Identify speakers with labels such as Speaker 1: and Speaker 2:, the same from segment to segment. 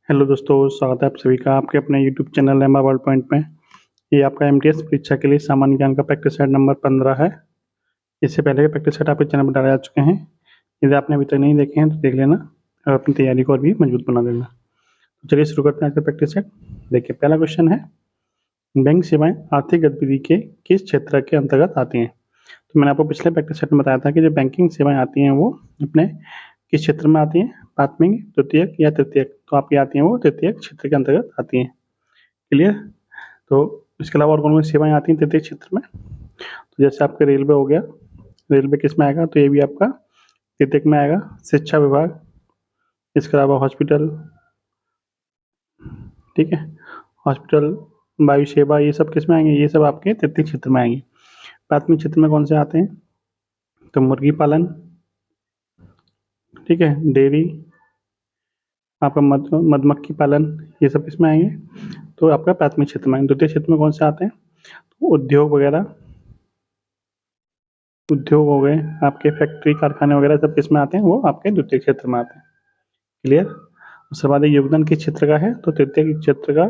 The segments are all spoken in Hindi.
Speaker 1: हेलो दोस्तों, स्वागत है आप सभी का आपके अपने YouTube channel ember world point में। ये आपका एमटीएस परीक्षा के लिए सामान्य ज्ञान का प्रैक्टिस सेट नंबर 15 है। इससे पहले के प्रैक्टिस सेट आपके चैनल पर डाले जा चुके हैं। यदि आपने अभी तक नहीं देखे हैं तो देख लेना और अपनी तैयारी को और भी मजबूत बना देना। तो चलिए शुरू करते हैं आज का प्रैक्टिस सेट। देखिए, पहला क्वेश्चन है, बैंक सेवाएं आर्थिक गतिविधि के किस क्षेत्र के अंतर्गत आती हैं। तो मैंने आपको पिछले प्रैक्टिस सेट में बताया था कि जो बैंकिंग सेवाएं आती हैं वो अपने किस क्षेत्र में आती हैं, प्राथमिक, द्वितीयक या तृतीयक। तो आपकी आती हैं वो तृतीयक क्षेत्र के अंतर्गत आती हैं। क्लियर। तो इसके अलावा और कौन कौन सी सेवाएं आती हैं तृतीय क्षेत्र में, तो जैसे आपका रेलवे हो गया, रेलवे किस में आएगा, तो ये भी आपका तृतीयक में आएगा। शिक्षा विभाग, इसके अलावा हॉस्पिटल, ठीक है, हॉस्पिटल, वायु सेवा, ये सब किस में आएंगे, ये सब आपके तृतीय क्षेत्र में आएंगे। प्राथमिक क्षेत्र में कौन से आते हैं, तो मुर्गी पालन, ठीक है, डेयरी, आपका मधुमक्खी पालन, ये सब किस में आएंगे, तो आपका प्राथमिक क्षेत्र में आएंगे। द्वितीय क्षेत्र में कौन से आते हैं, तो उद्योग वगैरह, उद्योग हो गए आपके, फैक्ट्री कारखाने वगैरह सब किस में आते हैं, वो आपके द्वितीय क्षेत्र में आते हैं। क्लियर। उसके बाद योगदान किस क्षेत्र का है, तो तृतीय क्षेत्र का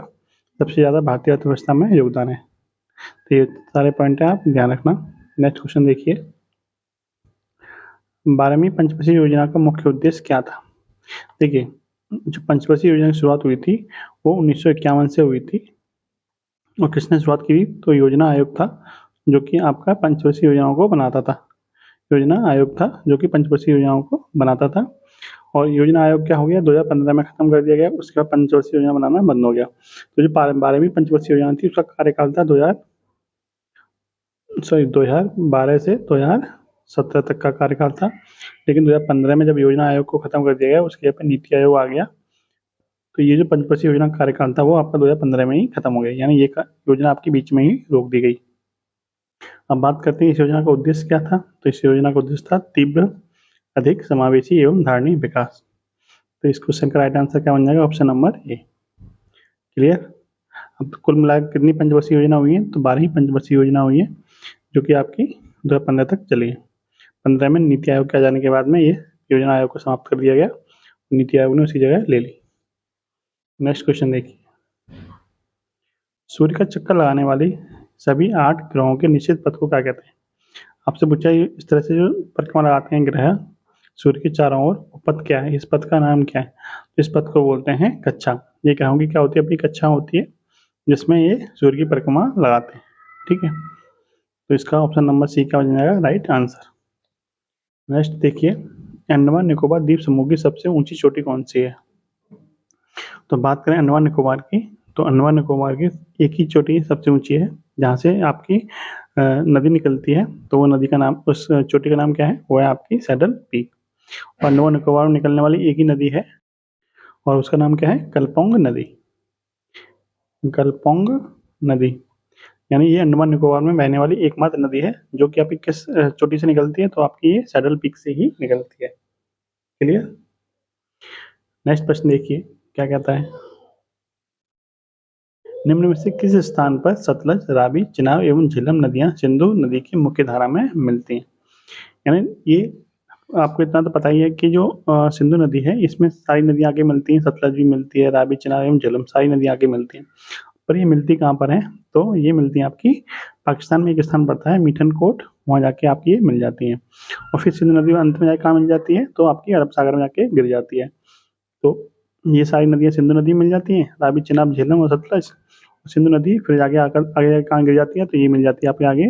Speaker 1: सबसे ज़्यादा भारतीय अर्थव्यवस्था में योगदान है। तो ये सारे पॉइंट है, आप ध्यान रखना। नेक्स्ट क्वेश्चन देखिए, 12वीं पंचवर्षीय योजना का मुख्य उद्देश्य क्या था। देखिए, जो पंचवर्षीय योजना की शुरुआत हुई थी वो 1951 से हुई थी। और किसने शुरुआत की, तो योजना आयोग था जो कि आपका पंचवर्षीय योजनाओं को बनाता था। योजना आयोग था जो कि पंचवर्षीय योजनाओं को बनाता था। और योजना आयोग क्या हो गया, 2015 में खत्म कर दिया गया। उसके बाद पंचवर्षीय योजना बनाना बंद हो गया। तो जो 12वीं पंचवर्षीय योजना थी उसका कार्यकाल था 2012 से 2017 तक का कार्यकाल था। लेकिन 2015 में जब योजना आयोग को खत्म कर दिया गया, उसके जगह पर नीति आयोग आ गया। तो ये जो पंचवर्षीय योजना का कार्यकाल था वो आपका 2015 में ही खत्म हो गया, यानी ये योजना आपकी बीच में ही रोक दी गई। अब बात करते हैं इस योजना का उद्देश्य क्या था। तो इस योजना का उद्देश्य था तीव्र, अधिक समावेशी एवं धारणीय विकास। तो इस क्वेश्चन का राइट आंसर क्या बन जाएगा, ऑप्शन नंबर ए। क्लियर। अब कुल मिलाकर कितनी पंचवर्षीय योजना हुई है, तो 12 पंचवर्षीय योजना हुई है जो कि आपकी 2015 तक चली है। 15 में नीति आयोग के आ जाने के बाद में ये योजना आयोग को समाप्त कर दिया गया, नीति आयोग ने उसकी जगह ले ली। नेक्स्ट क्वेश्चन देखिए, सूर्य का चक्कर लगाने वाली सभी 8 ग्रहों के निश्चित पथ को क्या कहते हैं। आपसे पूछा इस तरह से जो परिक्रमा लगाते हैं ग्रह सूर्य के चारों ओर, पथ क्या है, इस पथ का नाम क्या है। इस पथ को बोलते हैं कक्षा। ये ग्रहों की क्या होती है, अपनी कक्षा होती है जिसमें ये सूर्य की परिक्रमा लगाते हैं। ठीक है, तो इसका ऑप्शन नंबर सी क्या बन जाएगा, राइट आंसर। नेक्स्ट देखिए, अंडमान निकोबार द्वीप समूह की सबसे ऊंची चोटी कौन सी है। तो बात करें अंडमान निकोबार की, तो अंडमान निकोबार की एक ही चोटी सबसे ऊंची है जहाँ से आपकी नदी निकलती है। तो वो नदी का नाम, उस चोटी का नाम क्या है, वो है आपकी सैडल पीक। और अंडमान निकोबार में निकलने वाली एक ही नदी है और उसका नाम क्या है, कलपोंग नदी। कलपोंग नदी, यानी ये अंडमान निकोबार में बहने वाली एकमात्र नदी है जो कि आपकी किस चोटी से निकलती है, तो आपकी ये सैडल पीक से ही निकलती है। क्लियर। नेक्स्ट प्रश्न देखिए क्या कहता है, निम्न में से किस स्थान पर सतलज, रावी, चिनाब एवं झेलम नदियां सिंधु नदी की मुख्य धारा में मिलती हैं। यानी ये आपको इतना तो पता ही है कि जो सिंधु नदी है इसमें सारी नदियां आके मिलती हैं, सतलज भी मिलती है, रावी, चिनाब एवं झेलम सारी नदियां आके मिलती हैं। पर ये मिलती कहाँ पर है, तो ये मिलती है आपकी पाकिस्तान में एक स्थान पड़ता है मीठन कोट, वहाँ जाके आपकी ये मिल जाती है। और फिर सिंधु नदी अंत में जाके कहाँ मिल जाती है, तो आपकी अरब सागर में जाके गिर जाती है। तो ये सारी नदियाँ सिंधु नदी में मिल जाती हैं, रावी, चिनाब, झेलम और सतलज। सिंधु नदी फिर आगे आकर आगे कहाँ गिर जाती है, तो ये मिल जाती है आपके आगे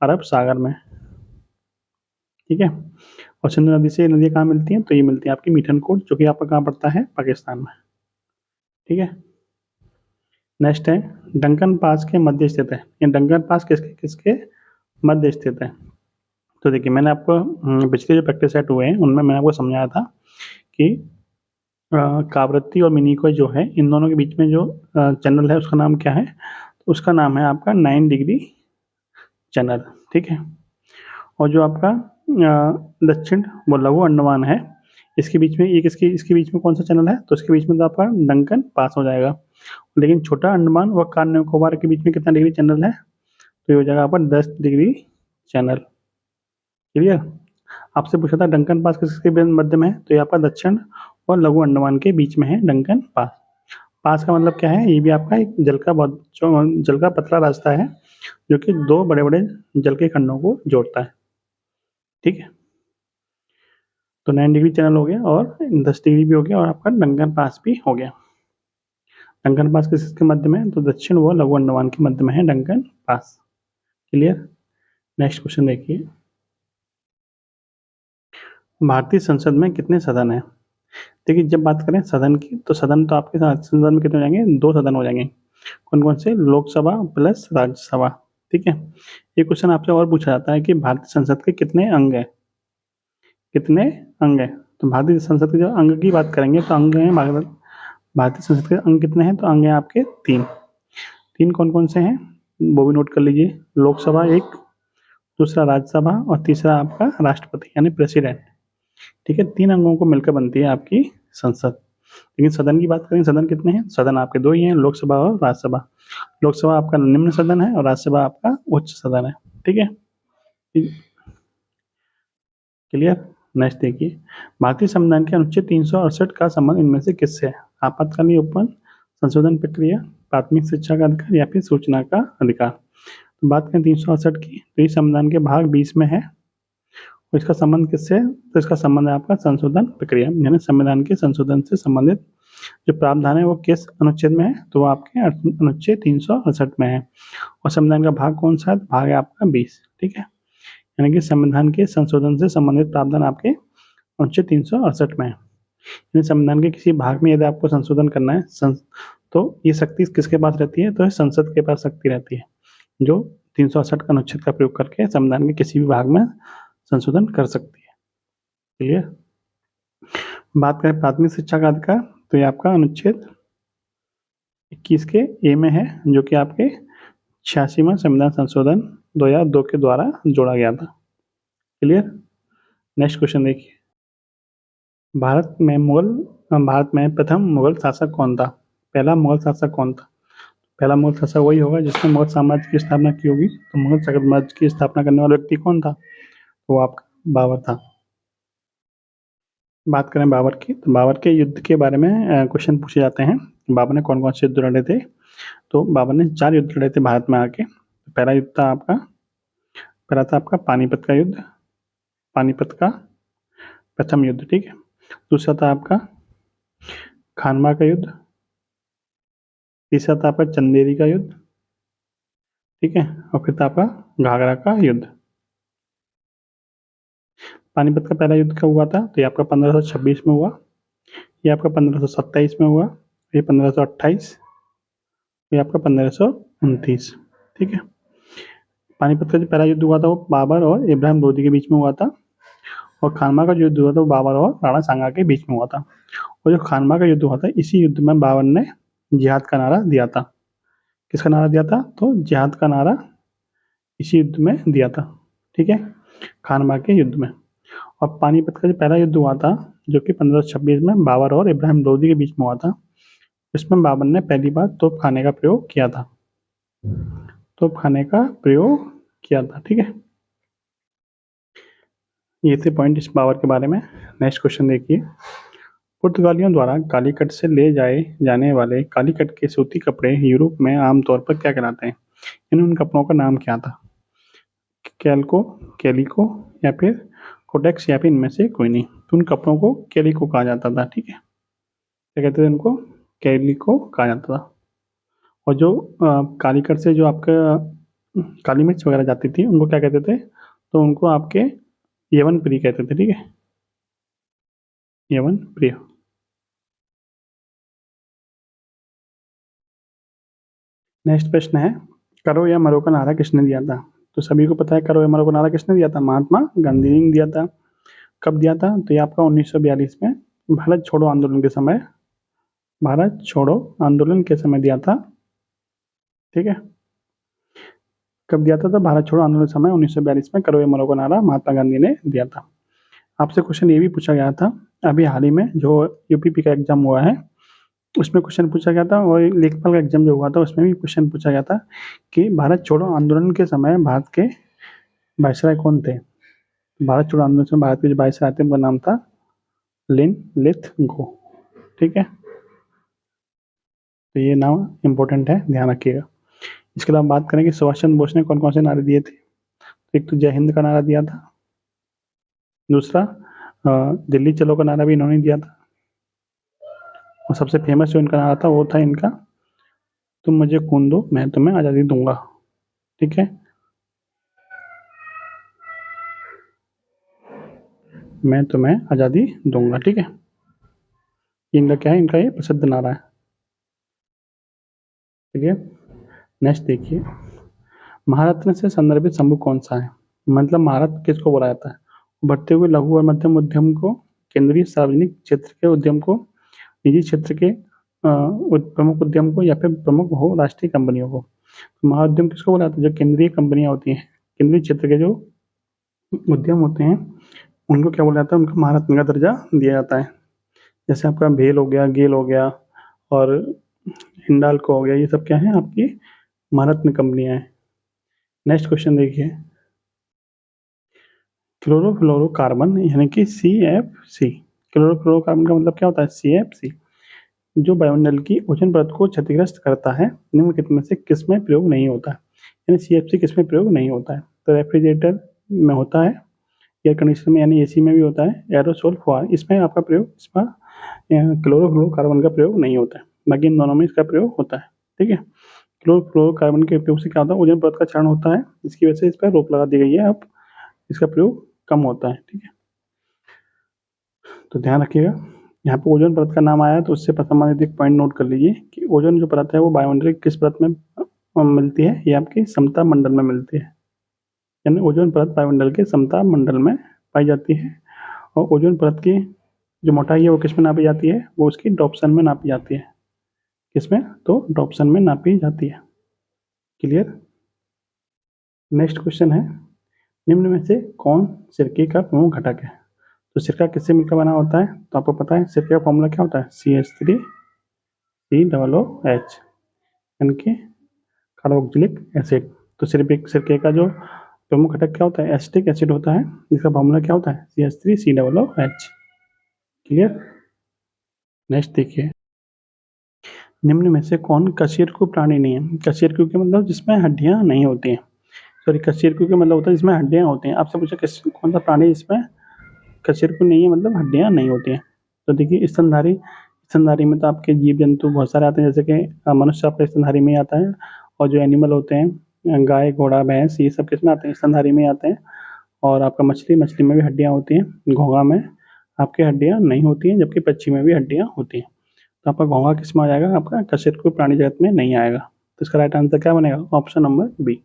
Speaker 1: अरब सागर में। ठीक है, और सिंधु नदी से नदियाँ कहाँ मिलती हैं, तो ये मिलती है आपकी मीठन कोट जो कि आपका कहाँ पड़ता है, पाकिस्तान में। ठीक है, नेक्स्ट है, डंकन पास के मध्य स्थित है। ये डंकन पास किसके किसके मध्य स्थित है। तो देखिए, मैंने आपको पिछले जो प्रैक्टिस सेट हुए हैं उनमें मैंने आपको समझाया था कि कावरत्ती और मिनिकॉय जो है, इन दोनों के बीच में जो चैनल है उसका नाम क्या है, तो उसका नाम है आपका 9 डिग्री चैनल। ठीक है, और जो आपका दक्षिण व लघु अंडमान है, इसके बीच में एक इसके बीच में कौन सा चैनल है, तो इसके बीच में तो आपका डंकन पास हो जाएगा। लेकिन छोटा अंडमान व कार निकोबार के बीच में कितना डिग्री चैनल है, तो ये हो जाएगा आपका 10 डिग्री चैनल। क्लियर। आपसे पूछा था डंकन पास किसके मध्य में है, तो ये आपका दक्षिण और लघु अंडमान के बीच में है डंकन पास। पास का मतलब क्या है, ये भी आपका एक जल का पतला रास्ता है जो कि दो बड़े बड़े जल के खंडों को जोड़ता है। ठीक है, तो 9 डिग्री चैनल हो गया और 10 डिग्री भी हो गया और आपका डंगन पास भी हो गया। डंगन पास किसके मध्य में है, तो दक्षिण व लघु अंडमान के मध्य में है डंगन पास। क्लियर। नेक्स्ट क्वेश्चन देखिए, भारतीय संसद में कितने सदन है। देखिए जब बात करें सदन की, तो सदन तो आपके साथ सदन में कितने हो जाएंगे, दो सदन हो जाएंगे। कौन कौन से, लोकसभा प्लस राज्यसभा। ठीक है, ये क्वेश्चन आपसे और पूछा जाता है कि भारतीय संसद के कितने अंग है, कितने अंग है। तो भारतीय संसद के जो अंग की बात करेंगे तो अंग है, भारतीय संसद के अंग कितने हैं, तो अंग है आपके तीन। तीन कौन कौन से हैं वो भी नोट कर लीजिए, लोकसभा एक, दूसरा राज्यसभा और तीसरा आपका राष्ट्रपति यानी प्रेसिडेंट। ठीक है, तीन अंगों को मिलकर बनती है आपकी संसद। लेकिन सदन की बात करें, सदन कितने हैं, सदन आपके दो ही हैं, लोकसभा और राज्यसभा। लोकसभा आपका निम्न सदन है और राज्यसभा आपका उच्च सदन है। ठीक है, क्लियर। नेक्स्ट देखिए, भारतीय संविधान के अनुच्छेद 368 का संबंध इनमें से किससे है। आपातकालीन उपवन, संशोधन प्रक्रिया, प्राथमिक शिक्षा का अधिकार या फिर सूचना का अधिकार। तो बात करें 368 की, तो ये संविधान के भाग 20 में है। और इसका संबंध किससे है, तो इसका संबंध है आपका संशोधन प्रक्रिया, यानी संविधान के संशोधन से संबंधित जो प्रावधान है वो किस अनुच्छेद में है, तो वो आपके अनुच्छेद 368 में है। और संविधान का भाग कौन सा है, भाग है आपका 20। ठीक है, यानी कि संविधान के संशोधन से संबंधित प्रावधान आपके अनुच्छेद 368 में है। यानी संविधान के किसी भाग में यदि आपको संशोधन करना है तो ये शक्ति किसके पास रहती है, तो संसद के पास शक्ति रहती है, जो 368 का अनुच्छेद का प्रयोग करके संविधान के किसी भी भाग में संशोधन कर सकती है। क्लियर। बात करें प्राथमिक शिक्षा का अधिकार, तो ये आपका अनुच्छेद 21 के ए में है, जो कि आपके 86वां संविधान संशोधन 2002 के द्वारा जोड़ा गया था। क्लियर। नेक्स्ट क्वेश्चन देखिए, भारत में प्रथम मुगल शासक कौन था। पहला मुगल शासक कौन था, पहला मुगल शासक वही होगा जिसने मुगल साम्राज्य की स्थापना की होगी। तो मुगल साम्राज्य की स्थापना करने वाला व्यक्ति कौन था, वो आपका बाबर था। बात करें बाबर की, तो बाबर के युद्ध के बारे में क्वेश्चन पूछे जाते हैं। बाबर ने कौन कौन से युद्ध लड़े थे, तो बाबर ने 4 युद्ध लड़े थे भारत में आके। पहला था आपका पानीपत का युद्ध, पानीपत का प्रथम युद्ध। ठीक है, दूसरा था आपका खानवा का युद्ध, तीसरा था आपका चंदेरी का युद्ध। ठीक है, और फिर था आपका घाघरा का युद्ध। पानीपत का पहला युद्ध कब हुआ था, तो ये आपका 1526 में हुआ, ये आपका 1527 में हुआ, ये 1528, ये आपका 1529। ठीक है, पानीपत का जो पहला युद्ध हुआ था वो बाबर और इब्राहिम लोदी के बीच में हुआ था। और खानवा का जो युद्ध हुआ था वो बाबर और राणा सांगा के बीच में हुआ था। और जो खानवा का युद्ध हुआ था, इसी युद्ध में बाबर ने जिहाद का नारा दिया था। किसका नारा दिया था, तो जिहाद का नारा इसी युद्ध में दिया था। ठीक है, खानवा के युद्ध में। और पानीपत का जो पहला युद्ध हुआ था, जो कि 1526 में बाबर और इब्राहिम लोदी के बीच में हुआ था, इसमें बाबर ने पहली बार तोप खाने का प्रयोग किया था, तोप खाने का प्रयोग किया था। ठीक है, ये थे पॉइंट इस बाबर के बारे में। नेक्स्ट क्वेश्चन देखिए, पुर्तगालियों द्वारा कालीकट से ले जाए जाने वाले कालीकट के सूती कपड़े यूरोप में आमतौर पर क्या कहलाते हैं। उन कपड़ों का नाम क्या था, कैल्को, कैलिको या फिर कोटेक्स या फिर इनमें से कोई नहीं। तो उन कपड़ों को कैलिको कहा जाता था। ठीक है, क्या कहते थे उनको, कैलिको कहा जाता था। और जो कालीकट से जो आपका काली मिर्च वगैरह जाती थी उनको क्या कहते थे, तो उनको आपके यवन प्रिय कहते थे। ठीक है, यवन प्रिय। नेक्स्ट प्रश्न है, करो या मरो का नारा किसने दिया था। तो सभी को पता है करो या मरो का नारा किसने दिया था, महात्मा गांधी ने दिया था। कब दिया था, तो ये आपका 1942 में भारत छोड़ो आंदोलन के समय, भारत छोड़ो आंदोलन के समय दिया था। ठीक है, कब दिया था, तो भारत छोड़ो आंदोलन के समय 1942 में करो या मरो का नारा महात्मा गांधी ने दिया था। आपसे क्वेश्चन ये भी पूछा गया था अभी हाल ही में जो यूपीपी का एग्जाम हुआ है, उसमें क्वेश्चन पूछा गया था। और लेखपाल का एग्जाम जो हुआ था उसमें भी क्वेश्चन पूछा गया था कि भारत छोड़ो आंदोलन के समय भारत के वायसराय कौन थे। भारत छोड़ो आंदोलन में भारत के जो वायसराय थे उनका नाम था लिन लिथ गो। ठीक है, तो ये नाम इम्पोर्टेंट है, ध्यान रखिएगा। इसके अलावा बात करें कि सुभाष चंद्र बोस ने कौन कौन से नारे दिए थे। तो एक तो जय हिंद का नारा दिया था, दूसरा दिल्ली चलो का नारा भी इन्होंने दिया था, और सबसे फेमस जो इनका नारा था वो था इनका, तुम मुझे खून दो मैं तुम्हें आज़ादी दूंगा। ठीक है, मैं तुम्हें आज़ादी दूंगा। ठीक है, इनका क्या है, इनका ये प्रसिद्ध नारा है। ठीक है, नेक्स्ट देखिए, महारत्न से संदर्भित समूह कौन सा है। मतलब महारत्न किसको बोला जाता है, बढ़ते हुए लघु और मध्यम उद्यम को, केंद्रीय सार्वजनिक क्षेत्र के उद्यम को, निजी क्षेत्र के प्रमुख उद्यम को, या फिर प्रमुख हो राष्ट्रीय कंपनियों को। तो महाउद्यम किसको बोला जाता है, जो केंद्रीय कंपनियां होती हैं, केंद्रीय क्षेत्र के जो उद्यम होते हैं उनको क्या बोला जाता है, उनको महारत्न का दर्जा दिया जाता है। जैसे आपका भेल हो गया, गेल हो गया और हिंडाल्को हो गया, ये सब क्या है, आपकी महारत्न कंपनियां हैं। नेक्स्ट क्वेश्चन देखिए, क्लोरोफ्लोरोकार्बन यानी कि CFC, क्लोरोफ्लोरोकार्बन का मतलब क्या होता है, CFC, जो वायुमंडल की ओजोन परत को क्षतिग्रस्त करता है, निम्नलिखित में से किसमें प्रयोग नहीं होता है। यानी CFC किसमें प्रयोग नहीं होता है, तो रेफ्रिजरेटर में होता है, एयर कंडीशनर में यानी AC में भी होता है, एरोसोल फुहार इसमें आपका प्रयोग, इसमें क्लोरोफ्लोरोकार्बन का प्रयोग नहीं होता है, बाकी इन दोनों में इसका प्रयोग होता है। ठीक है, क्लोरोफ्लोरोकार्बन के उपयोग से क्या होता है, ओजोन परत का क्षरण होता है, जिसकी वजह से इस पर रोक लगा दी गई है, अब इसका प्रयोग कम होता है। ठीक है, तो ध्यान रखिएगा, यहाँ पे ओजोन परत का नाम आया है तो उससे संबंधित एक पॉइंट नोट कर लीजिए कि ओजोन जो परत है वो वायुमंडल की किस परत में मिलती है, ये आपकी समता मंडल में मिलती है। यानी ओजोन परत वायुमंडल के समता मंडल में पाई जाती है, और ओजोन परत की जो मोटाई है वो किस में नापी जाती है, वो उसकी डॉप्सन में नापी जाती है। किसमें, तो डॉप्सन में नापी जाती है। क्लियर। नेक्स्ट क्वेश्चन है, निम्न में से कौन सिरके का प्रमुख घटक है। तो सिरका किससे मिलकर बना होता है, तो आपको पता है सिरके का फॉर्मूला क्या होता है, CH3COOH, यानी कि कार्बोक्सिलिक एसिड। तो सिरके का जो प्रमुख घटक क्या होता है, एसिटिक एसिड होता है, जिसका फॉर्मूला क्या होता है, CH3COOH। क्लियर। नेक्स्ट देखिए, निम्न में से कौन कशेरुकी प्राणी नहीं है। कशेरुकी के मतलब जिसमें हड्डियां नहीं होती हैं, सॉरी कशेरुकी का मतलब होता है जिसमें हड्डियां होती हैं। आपसे पूछा कौन सा प्राणी जिसमें कशेरुकी नहीं है, मतलब हड्डियां नहीं होती हैं। तो देखिए स्तनधारी में तो आपके जीव जंतु बहुत सारे आते हैं, जैसे कि मनुष्य आपके स्तनधारी में ही आता है, और जो एनिमल होते हैं गाय घोड़ा भैंस, ये सब किसमें आते हैं, स्तनधारी में ही आते हैं। और आपका मछली में भी हड्डियां होती हैं, घोंघा में आपके हड्डियां नहीं होती हैं, जबकि पक्षी में भी हड्डियां होती हैं। तो आपका घोंघा किस में आ जाएगा, आपका कशेरुकी प्राणी जगत में नहीं आएगा। तो इसका राइट आंसर क्या बनेगा, ऑप्शन नंबर बी।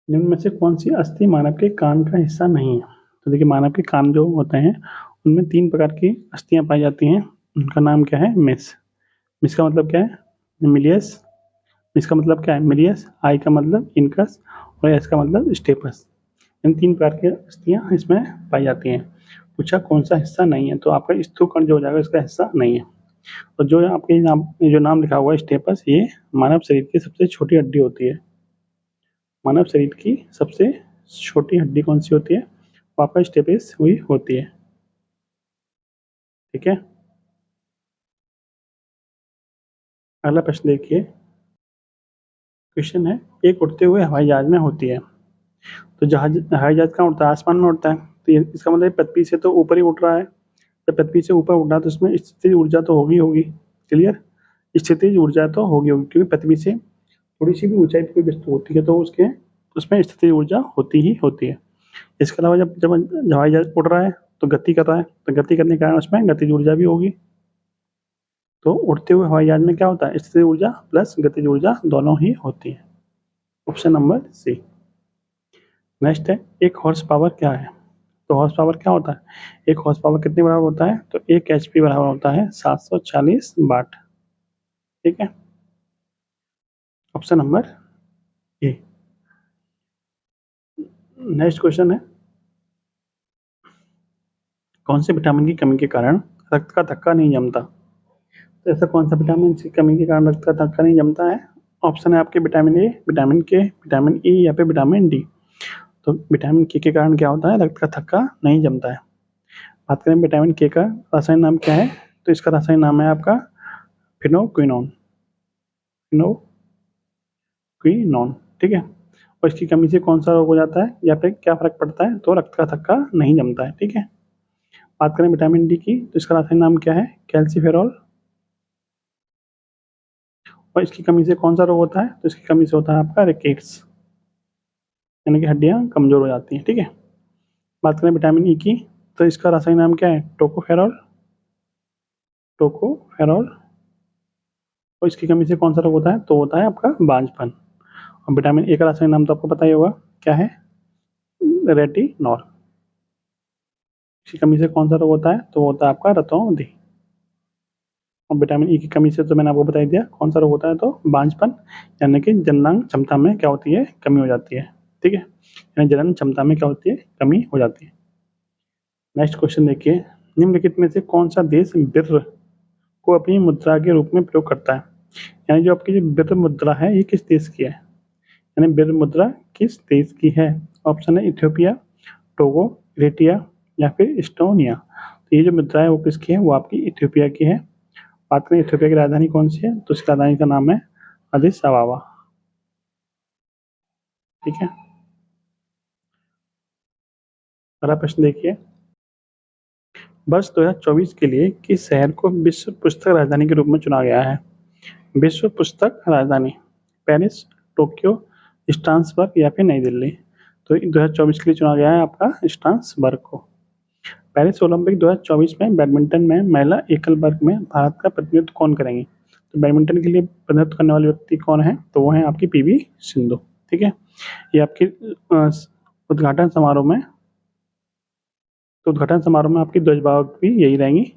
Speaker 1: निम्न में से कौन सी अस्थि मानव के कान का हिस्सा नहीं है। तो देखिए मानव के कान जो होते हैं उनमें 3 प्रकार की अस्थियां पाई जाती हैं, उनका नाम क्या है, मिस का मतलब क्या है, मिलियस, मिस का मतलब क्या है, मिलियस, आई का मतलब इनकस, और एस का मतलब स्टेपस। इन 3 प्रकार की अस्थियां इसमें पाई जाती हैं। पूछा कौन सा हिस्सा नहीं है, तो आपका स्थूलकण जो हो जाएगा इसका हिस्सा नहीं है। और जो आपके नाम लिखा हुआ है स्टेपस, ये मानव शरीर की सबसे छोटी हड्डी होती है। मानव शरीर की सबसे छोटी हड्डी कौन सी होती है, वो आपका स्टेपस हुई होती है। ठीक है, अगला प्रश्न देखिए, क्वेश्चन है, एक उड़ते हुए हवाई जहाज में होती है। तो हवाई जहाज कहाँ उड़ता है, आसमान में उड़ता है। तो इसका मतलब पृथ्वी से तो ऊपर ही उड़ रहा है, जब पृथ्वी से ऊपर उड़ रहा है तो उसमें स्थितिज ऊर्जा तो होगी। क्लियर, स्थितिज ऊर्जा तो होगी, क्योंकि पृथ्वी से थोड़ी सी भी ऊंचाई पर कोई वस्तु होती है तो उसके उसमें स्थितिज ऊर्जा होती ही होती है। इसके अलावा जब जब हवाई जहाज उड़ रहा है तो गति कर रहा है, तो गति करने के कारण उसमें गतिज ऊर्जा भी होगी। तो उड़ते हुए हवाई जहाज में क्या होता है, स्थितिज ऊर्जा प्लस गतिज ऊर्जा दोनों ही होती है। Option number C. नेक्स्ट है, एक हॉर्स पावर क्या है। तो हॉर्स पावर क्या होता है, एक हॉर्स पावर कितने बराबर होता है, तो 1 HP बराबर होता है 740 वाट। ठीक है, option number A. Next question है, कौन से विटामिन की कमी के कारण रक्त का थक्का नहीं जमता। तो ऐसा कौन सा विटामिन की कमी के कारण रक्त का थक्का नहीं जमता है। ऑप्शन है आपके विटामिन ए, विटामिन के, विटामिन ई, या फिर विटामिन डी। तो विटामिन के कारण क्या होता है, रक्त का थक्का नहीं जमता है। बात करें विटामिन के का रासायनिक नाम क्या है, तो इसका रासायनिक नाम है आपका फिनोक्विनोन। क्विनोन, ठीक है। और इसकी कमी से कौन सा रोग हो जाता है या फिर क्या फर्क पड़ता है, तो रक्त का थक्का नहीं जमता है, ठीक है। बात करें विटामिन डी की, तो इसका रासायनिक नाम क्या है, कैल्सीफेरॉल। और इसकी कमी से कौन सा रोग होता है, तो इसकी कमी से होता है आपका रिकेट्स, यानी कि हड्डियां कमजोर हो जाती हैं, ठीक है। बात करें विटामिन ई की, तो इसका रासायनिक नाम क्या है, टोकोफेरॉल। टोकोफेरॉल। और इसकी कमी से कौन सा रोग होता है, तो होता है आपका बांझपन। और विटामिन ए का रासायनिक नाम तो आपको पता ही होगा, क्या है, रेटिनॉल। इसकी कमी से कौन सा रोग होता है, तो होता है आपका रतौंधी। और विटामिन ई की कमी से तो मैंने आपको बता ही दिया कौन सा रोग होता है, तो बांझपन, यानी कि जननांग क्षमता में क्या होती है, कमी हो जाती है, ठीक है। यानी जनन क्षमता में क्या होती है, कमी हो जाती है। नेक्स्ट क्वेश्चन देखिए, निम्नलिखित में से कौन सा देश बिर्र को अपनी मुद्रा के रूप में प्रयोग करता है। यानी जो आपकी जो बिर्र मुद्रा है, ये किस देश की है, यानी बिर्र मुद्रा किस देश की है। ऑप्शन है इथियोपिया, टोगो, इरिट्रिया या फिर इस्टोनिया। तो ये जो मुद्रा है वो किसकी है, वो आपकी इथियोपिया की है। बात करें इथियोपिया की राजधानी कौन सी है, तो इसकी राजधानी का नाम है अदिस अबाबा, ठीक है। अगला प्रश्न देखिए, वर्ष 2024 के लिए किस शहर को विश्व पुस्तक राजधानी के रूप में चुना गया है। विश्व पुस्तक राजधानी, पेरिस, टोक्यो, स्ट्रासबर्ग या फिर नई दिल्ली। तो 2024 के लिए चुना गया है आपका स्ट्रासबर्ग को। पेरिस ओलंपिक 2024 में बैडमिंटन में महिला एकल वर्ग में भारत का प्रतिनिधित्व कौन करेंगे। तो बैडमिंटन के लिए प्रतिनिधित्व करने वाले व्यक्ति कौन है, तो वो है आपकी पीवी सिंधु, ठीक है। ये आपकी उद्घाटन समारोह में, तो उद्घाटन समारोह में आपकी ध्वजवाहक भी यही रहेंगी।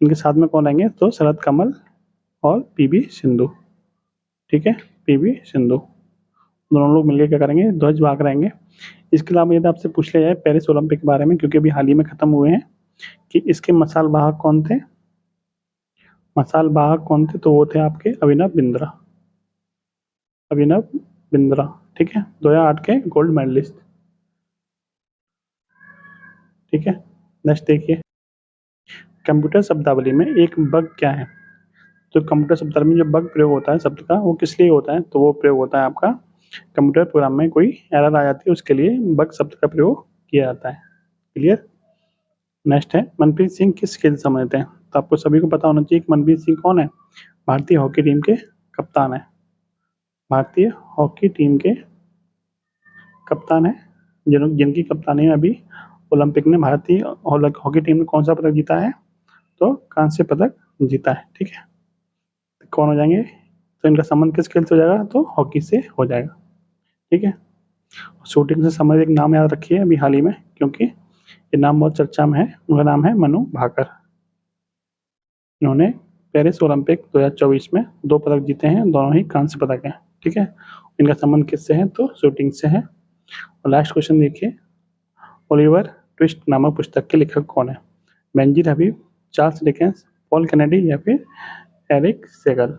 Speaker 1: इनके साथ में कौन रहेंगे, तो शरद कमल और पीवी सिंधु, ठीक है। पीवी सिंधु दोनों लोग मिलकर क्या करेंगे, ध्वजवाहक रहेंगे। इसके अलावा यदि आपसे पूछ लिया जाए पेरिस ओलंपिक के बारे में, क्योंकि अभी हाल ही में खत्म हुए हैं, कि इसके मसाल वाहक कौन थे, मसाल वाहक कौन थे, तो वो थे आपके अभिनव बिंद्रा, अभिनव बिंद्रा, ठीक है, 2008 के गोल्ड मेडलिस्ट, ठीक है। नेक्स्ट देखिए, कंप्यूटर शब्दावली में एक बग क्या है। तो कंप्यूटर शब्दावली में जो बग प्रयोग होता है शब्द का, वो किस लिए होता है, तो वो प्रयोग होता है आपका कंप्यूटर प्रोग्राम में कोई एरर आ जाती है, उसके लिए बग शब्द का प्रयोग किया जाता है, क्लियर। नेक्स्ट है, मनप्रीत सिंह किस खेल से संबंधित है। तो आपको सभी को पता होना चाहिए कि मनप्रीत सिंह कौन है, भारतीय हॉकी टीम के कप्तान है, भारतीय हॉकी टीम के कप्तान है, जिनकी कप्तानी में अभी ओलंपिक में भारतीय हॉकी टीम ने कौन सा पदक जीता है, तो कांस्य पदक जीता है, ठीक है। कौन हो जाएंगे, तो इनका संबंध किस खेल से हो जाएगा, तो हॉकी से हो जाएगा, ठीक है। शूटिंग से संबंधित एक नाम याद रखिए अभी हाल ही में, क्योंकि ये नाम बहुत चर्चा में है। उनका नाम है मनु भाकर। इन्होंने पेरिस ओलंपिक 2024 में 2 पदक जीते हैं, दोनों ही कांस्य पदक हैं, ठीक है। इनका संबंध किससे है, तो शूटिंग से है। और लास्ट क्वेश्चन देखिए, ओलिवर ट्विस्ट नामक पुस्तक के लेखक कौन है। बेंजीर हबीब, चार्ल्स डिकेंस, पॉल कैनेडी या फिर एरिक सेगल।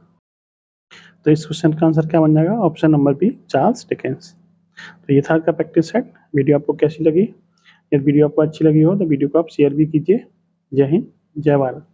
Speaker 1: तो इस क्वेश्चन का आंसर क्या बन जाएगा, option number B, Charles Dickens. तो ये था आज का प्रैक्टिस सेट। वीडियो आपको कैसी लगी, यदि वीडियो आपको अच्छी लगी हो तो वीडियो को आप शेयर भी कीजिए। जय हिंद, जय भारत।